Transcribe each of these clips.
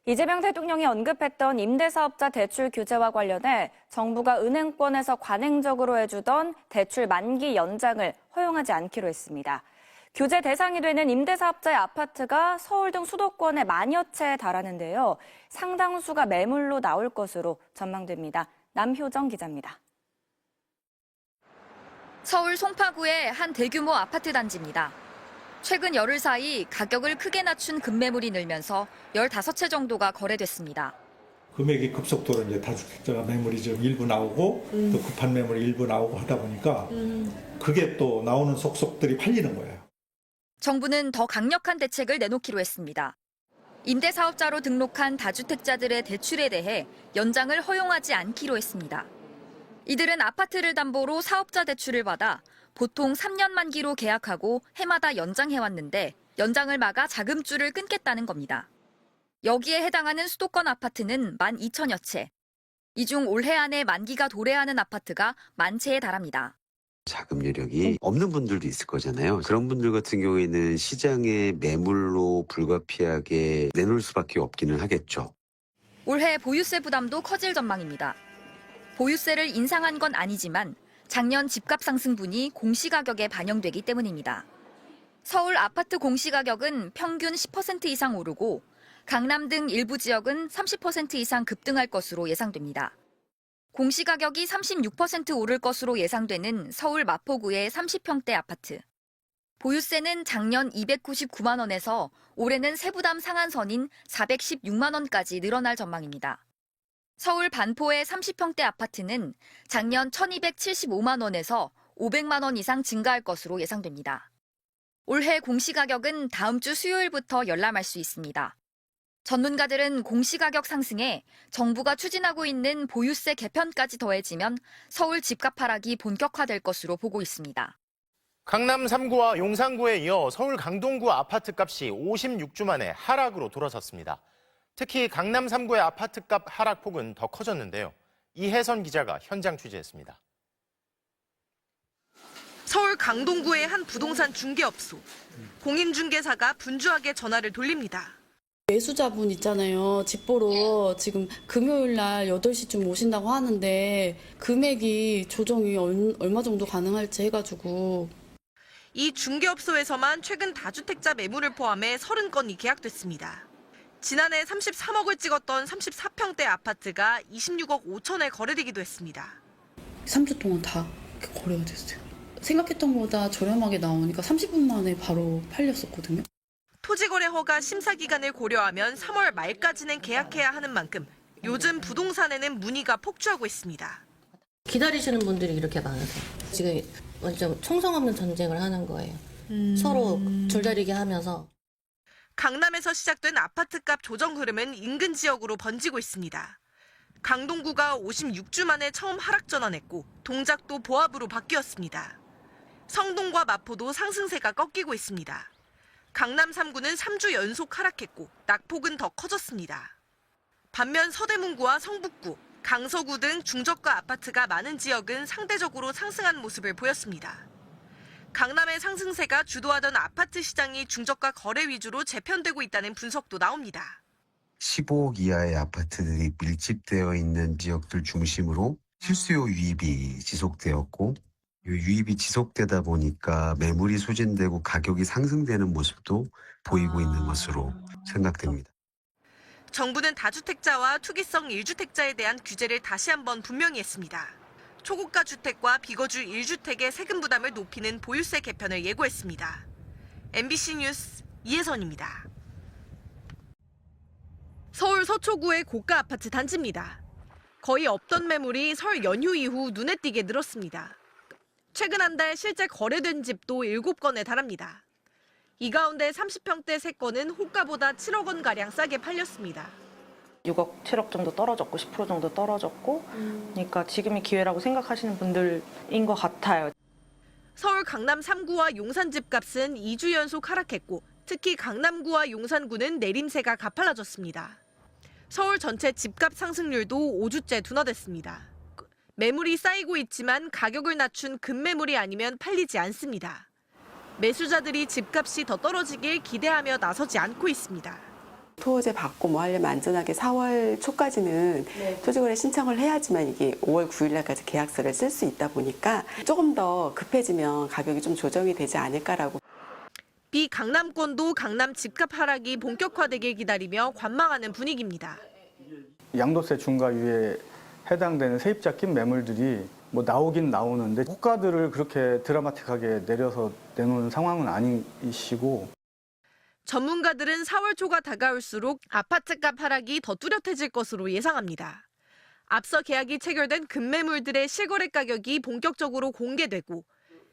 이재명 대통령이 언급했던 임대사업자 대출 규제와 관련해 정부가 은행권에서 관행적으로 해주던 대출 만기 연장을 허용하지 않기로 했습니다. 규제 대상이 되는 임대사업자의 아파트가 서울 등 수도권에 만여 채에 달하는데요. 상당수가 매물로 나올 것으로 전망됩니다. 남효정 기자입니다. 서울 송파구의 한 대규모 아파트 단지입니다. 최근 열흘 사이 가격을 크게 낮춘 급매물이 늘면서 15채 정도가 거래됐습니다. 금액이 급속도로 이제 다주택자가 매물이 좀 일부 나오고 또 급한 매물이 일부 나오고 하다 보니까 그게 또 나오는 속속들이 팔리는 거예요. 정부는 더 강력한 대책을 내놓기로 했습니다. 임대사업자로 등록한 다주택자들의 대출에 대해 연장을 허용하지 않기로 했습니다. 이들은 아파트를 담보로 사업자 대출을 받아 보통 3년 만기로 계약하고 해마다 연장해왔는데 연장을 막아 자금줄을 끊겠다는 겁니다. 여기에 해당하는 수도권 아파트는 12,000여 채. 이 중 올해 안에 만기가 도래하는 아파트가 10,000채에 달합니다. 자금 여력이 없는 분들도 있을 거잖아요. 그런 분들 같은 경우에는 시장에 매물로 불가피하게 내놓을 수밖에 없기는 하겠죠. 올해 보유세 부담도 커질 전망입니다. 보유세를 인상한 건 아니지만 작년 집값 상승분이 공시가격에 반영되기 때문입니다. 서울 아파트 공시가격은 평균 10% 이상 오르고 강남 등 일부 지역은 30% 이상 급등할 것으로 예상됩니다. 공시가격이 36% 오를 것으로 예상되는 서울 마포구의 30평대 아파트. 보유세는 작년 299만 원에서 올해는 세부담 상한선인 416만 원까지 늘어날 전망입니다. 서울 반포의 30평대 아파트는 작년 1,275만 원에서 500만 원 이상 증가할 것으로 예상됩니다. 올해 공시가격은 다음 주 수요일부터 열람할 수 있습니다. 전문가들은 공시가격 상승에 정부가 추진하고 있는 보유세 개편까지 더해지면 서울 집값 하락이 본격화될 것으로 보고 있습니다. 강남 3구와 용산구에 이어 서울 강동구 아파트값이 56주 만에 하락으로 돌아섰습니다. 특히 강남 3구의 아파트값 하락폭은 더 커졌는데요. 이혜선 기자가 현장 취재했습니다. 서울 강동구의 한 부동산 중개업소. 공인중개사가 분주하게 전화를 돌립니다. 매수자분 있잖아요. 집 보러 지금 금요일 날 8시쯤 오신다고 하는데 금액이 조정이 얼마 정도 가능할지 해가지고. 이 중개업소에서만 최근 다주택자 매물을 포함해 30건이 계약됐습니다. 지난해 33억을 찍었던 34평대 아파트가 26억 5천에 거래되기도 했습니다. 3주 동안 다 거래가 됐어요. 생각했던 것보다 저렴하게 나오니까 30분 만에 바로 팔렸었거든요. 토지거래 허가 심사 기간을 고려하면 3월 말까지는 계약해야 하는 만큼 요즘 부동산에는 문의가 폭주하고 있습니다. 기다리시는 분들이 이렇게 많으세요. 지금 완전 총성 없는 전쟁을 하는 거예요. 서로 줄다리기 하면서. 강남에서 시작된 아파트값 조정 흐름은 인근 지역으로 번지고 있습니다. 강동구가 56주 만에 처음 하락 전환했고 동작도 보합으로 바뀌었습니다. 성동과 마포도 상승세가 꺾이고 있습니다. 강남 3구는 3주 연속 하락했고 낙폭은 더 커졌습니다. 반면 서대문구와 성북구, 강서구 등 중저가 아파트가 많은 지역은 상대적으로 상승한 모습을 보였습니다. 강남의 상승세가 주도하던 아파트 시장이 중저가 거래 위주로 재편되고 있다는 분석도 나옵니다. 15억 이하의 아파트들이 밀집되어 있는 지역들 중심으로 실수요 유입이 지속되었고 이 유입이 지속되다 보니까 매물이 소진되고 가격이 상승되는 모습도 보이고 있는 것으로 생각됩니다. 정부는 다주택자와 투기성 1주택자에 대한 규제를 다시 한번 분명히 했습니다. 초고가 주택과 비거주 1주택의 세금 부담을 높이는 보유세 개편을 예고했습니다. MBC 뉴스 이혜선입니다. 서울 서초구의 고가 아파트 단지입니다. 거의 없던 매물이 설 연휴 이후 눈에 띄게 늘었습니다. 최근 한 달 실제 거래된 집도 7건에 달합니다. 이 가운데 30평대 3건은 호가보다 7억 원가량 싸게 팔렸습니다. 6억, 7억 정도 떨어졌고 10% 정도 떨어졌고 그러니까 지금이 기회라고 생각하시는 분들인 것 같아요. 서울 강남 3구와 용산 집값은 2주 연속 하락했고 특히 강남구와 용산구는 내림세가 가팔라졌습니다. 서울 전체 집값 상승률도 5주째 둔화됐습니다. 매물이 쌓이고 있지만 가격을 낮춘 급매물이 아니면 팔리지 않습니다. 매수자들이 집값이 더 떨어지길 기대하며 나서지 않고 있습니다. 토호제 받고 뭐 하려면 안전하게 4월 초까지는 토지거래 신청을 해야지만 이게 5월 9일 날까지 계약서를 쓸 수 있다 보니까 조금 더 급해지면 가격이 좀 조정이 되지 않을까라고. 비강남권도 강남 집값 하락이 본격화되길 기다리며 관망하는 분위기입니다. 양도세 중과유예 해당되는 세입자 낀 매물들이 뭐 나오긴 나오는데 호가들을 그렇게 드라마틱하게 내려서 내놓는 상황은 아니시고, 전문가들은 4월 초가 다가올수록 아파트값 하락이 더 뚜렷해질 것으로 예상합니다. 앞서 계약이 체결된 급매물들의 실거래 가격이 본격적으로 공개되고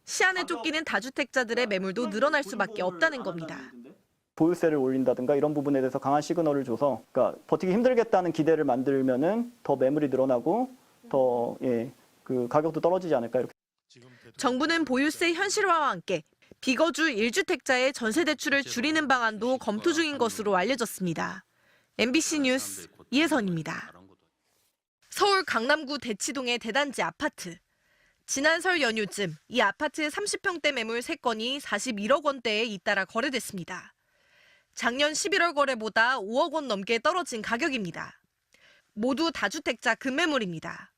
시안에 쫓기는 다주택자들의 매물도 늘어날 수밖에 없다는 겁니다. 보유세를 올린다든가 이런 부분에 대해서 강한 시그널을 줘서 그러니까 버티기 힘들겠다는 기대를 만들면은 더 매물이 늘어나고 더 그 가격도 떨어지지 않을까 이렇게. 정부는 보유세 현실화와 함께 비거주 1주택자의 전세 대출을 줄이는 방안도 검토 중인 것으로 알려졌습니다. MBC 뉴스 이혜선입니다. 서울 강남구 대치동의 대단지 아파트. 지난 설 연휴쯤 이 아파트 30평대 매물 3건이 41억 원대에 잇따라 거래됐습니다. 작년 11월 거래보다 5억 원 넘게 떨어진 가격입니다. 모두 다주택자 급매물입니다.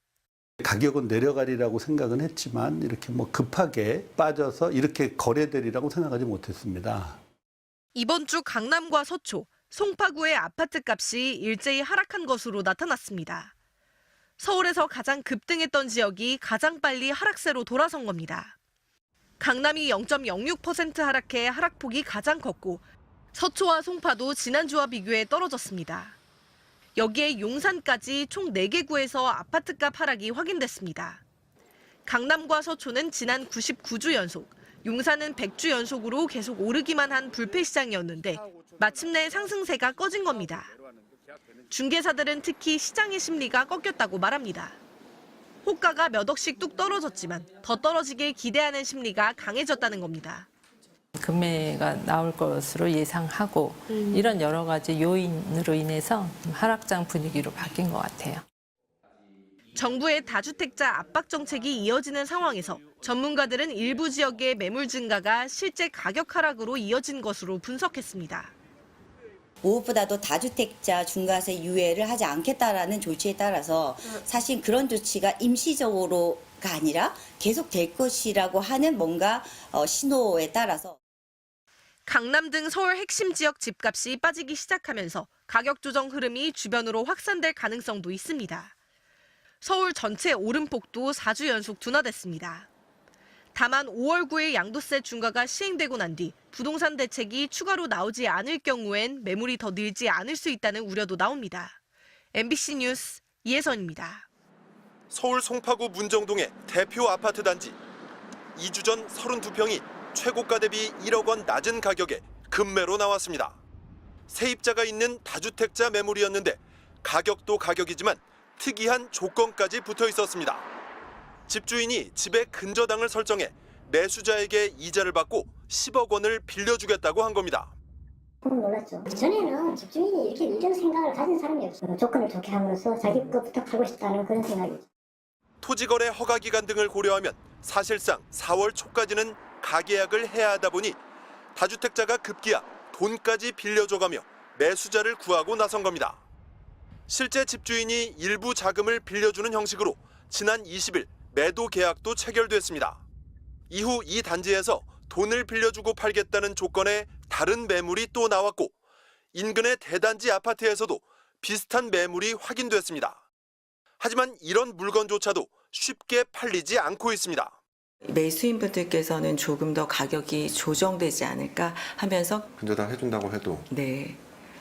가격은 내려가리라고 생각은 했지만 이렇게 뭐 급하게 빠져서 이렇게 거래되리라고 생각하지 못했습니다. 이번 주 강남과 서초, 송파구의 아파트값이 일제히 하락한 것으로 나타났습니다. 서울에서 가장 급등했던 지역이 가장 빨리 하락세로 돌아선 겁니다. 강남이 0.06% 하락해 하락폭이 가장 컸고 서초와 송파도 지난주와 비교해 떨어졌습니다. 여기에 용산까지 총 4개 구에서 아파트값 하락이 확인됐습니다. 강남과 서초는 지난 99주 연속, 용산은 100주 연속으로 계속 오르기만 한 불패시장이었는데 마침내 상승세가 꺼진 겁니다. 중개사들은 특히 시장의 심리가 꺾였다고 말합니다. 호가가 몇 억씩 뚝 떨어졌지만 더 떨어지길 기대하는 심리가 강해졌다는 겁니다. 금매가 나올 것으로 예상하고 이런 여러 가지 요인으로 인해서 하락장 분위기로 바뀐 것 같아요. 정부의 다주택자 압박 정책이 이어지는 상황에서 전문가들은 일부 지역의 매물 증가가 실제 가격 하락으로 이어진 것으로 분석했습니다. 무엇보다도 다주택자 중과세 유예를 하지 않겠다라는 조치에 따라서 사실 그런 조치가 임시적으로가 아니라 계속 될 것이라고 하는 뭔가 신호에 따라서 강남 등 서울 핵심 지역 집값이 빠지기 시작하면서 가격 조정 흐름이 주변으로 확산될 가능성도 있습니다. 서울 전체 오름폭도 4주 연속 둔화됐습니다. 다만 5월 9일 양도세 중과가 시행되고 난 뒤 부동산 대책이 추가로 나오지 않을 경우엔 매물이 더 늘지 않을 수 있다는 우려도 나옵니다. MBC 뉴스 이혜선입니다. 서울 송파구 문정동의 대표 아파트 단지. 2주 전 32평이 최고가 대비 1억 원 낮은 가격에 급매로 나왔습니다. 세입자가 있는 다주택자 매물이었는데 가격도 가격이지만 특이한 조건까지 붙어 있었습니다. 집주인이 집에 근저당을 설정해 매수자에게 이자를 받고 10억 원을 빌려주겠다고 한 겁니다. 놀랐죠. 전에는 집주인이 이렇게 이런 생각을 가진 사람이 없어요. 조건을 좋게 함으로써 자기 것부터 팔고 싶다는 그런 생각이죠. 토지거래 허가 기간 등을 고려하면 사실상 4월 초까지는 가계약을 해야 하다 보니 다주택자가 급기야 돈까지 빌려줘가며 매수자를 구하고 나선 겁니다. 실제 집주인이 일부 자금을 빌려주는 형식으로 지난 20일 매도 계약도 체결됐습니다. 이후 이 단지에서 돈을 빌려주고 팔겠다는 조건에 다른 매물이 또 나왔고 인근의 대단지 아파트에서도 비슷한 매물이 확인됐습니다. 하지만 이런 물건조차도 쉽게 팔리지 않고 있습니다. 매수인분들께서는 조금 더 가격이 조정되지 않을까 하면서 근저당 해준다고 해도 네,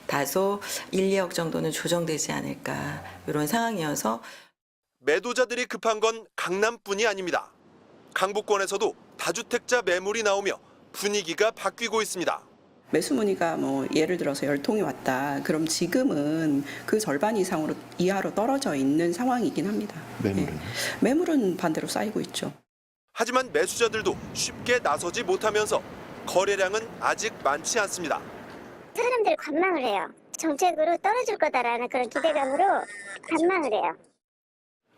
다소 1, 2억 정도는 조정되지 않을까 이런 상황이어서 매도자들이 급한 건 강남뿐이 아닙니다. 강북권에서도 다주택자 매물이 나오며 분위기가 바뀌고 있습니다. 매수 문의가 뭐 예를 들어서 10통이 왔다. 그럼 지금은 그 절반 이하로 떨어져 있는 상황이긴 합니다. 매물은? 매물은 반대로 쌓이고 있죠. 하지만 매수자들도 쉽게 나서지 못하면서 거래량은 아직 많지 않습니다. 사람들이 관망을 해요. 정책으로 떨어질 거다라는 그런 기대감으로 관망을 해요.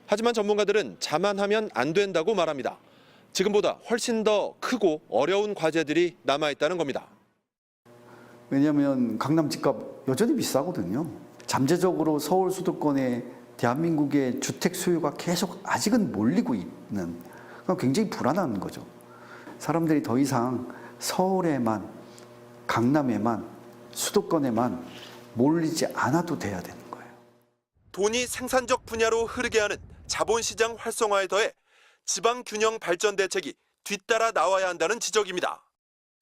하지만 전문가들은 자만하면 안 된다고 말합니다. 지금보다 훨씬 더 크고 어려운 과제들이 남아있다는 겁니다. 왜냐하면 강남 집값 여전히 비싸거든요. 잠재적으로 서울 수도권에 대한민국의 주택 수요가 계속 아직은 몰리고 있는, 굉장히 불안한 거죠. 사람들이 더 이상 서울에만, 강남에만, 수도권에만 몰리지 않아도 돼야 되는 거예요. 돈이 생산적 분야로 흐르게 하는 자본시장 활성화에 더해 지방 균형 발전 대책이 뒤따라 나와야 한다는 지적입니다.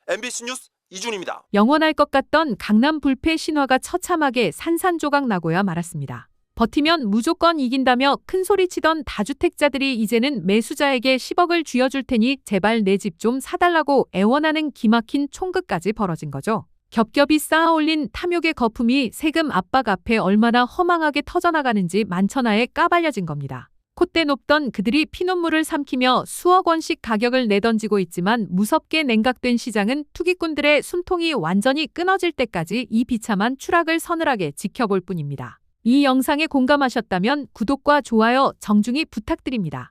MBC 뉴스 이준입니다. 영원할 것 같던 강남 불패 신화가 처참하게 산산조각 나고야 말았습니다. 버티면 무조건 이긴다며 큰소리치던 다주택자들이 이제는 매수자에게 10억을 쥐어줄 테니 제발 내 집 좀 사달라고 애원하는 기막힌 총극까지 벌어진 거죠. 겹겹이 쌓아올린 탐욕의 거품이 세금 압박 앞에 얼마나 허망하게 터져나가는지 만천하에 까발려진 겁니다. 콧대 높던 그들이 피눈물을 삼키며 수억 원씩 가격을 내던지고 있지만 무섭게 냉각된 시장은 투기꾼들의 숨통이 완전히 끊어질 때까지 이 비참한 추락을 서늘하게 지켜볼 뿐입니다. 이 영상에 공감하셨다면 구독과 좋아요 정중히 부탁드립니다.